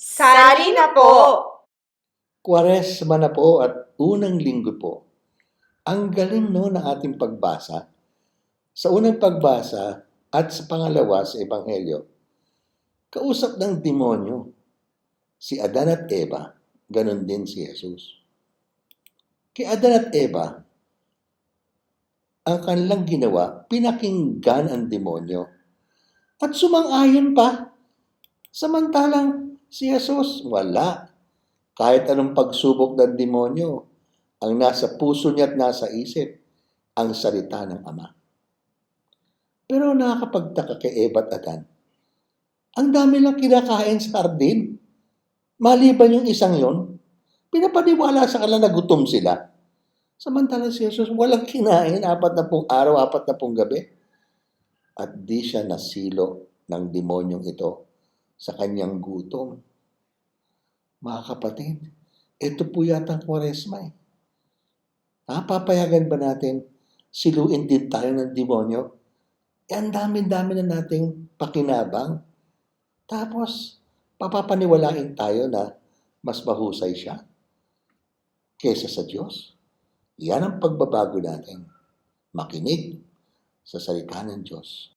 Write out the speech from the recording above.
Sali na po! Kwaresma na po at unang linggo po. Ang galing no ng ating pagbasa. Sa unang pagbasa at sa pangalawa sa Ebanghelyo, kausap ng demonyo si Adan at Eva, ganon din si Jesus. Kay Adan at Eva, ang kanilang ginawa, pinakinggan ang demonyo at sumang-ayon pa. Samantalang si Jesus, wala. Kahit anong pagsubok ng demonyo, ang nasa puso niya at nasa isip, ang salita ng Ama. Pero nakakapagtaka kay Eva at Adan, ang dami lang kinakain sa hardin. Maliban yung isang yon, pinapaniwala sa kanila na gutom sila. Samantalang si Jesus, walang kinain, 40 araw, 40 gabi. At di siya nasilo ng demonyong ito sa kanyang gutom. Mga kapatid, ito po yata ang Kwaresma eh. Papayagan ba natin siluin din tayo ng demonyo? Ang dami-dami na nating pakinabang. Tapos, papapaniwalain tayo na mas mahusay siya kaysa sa Diyos. Yan ang pagbabago natin. Makinig sa salita ng Diyos.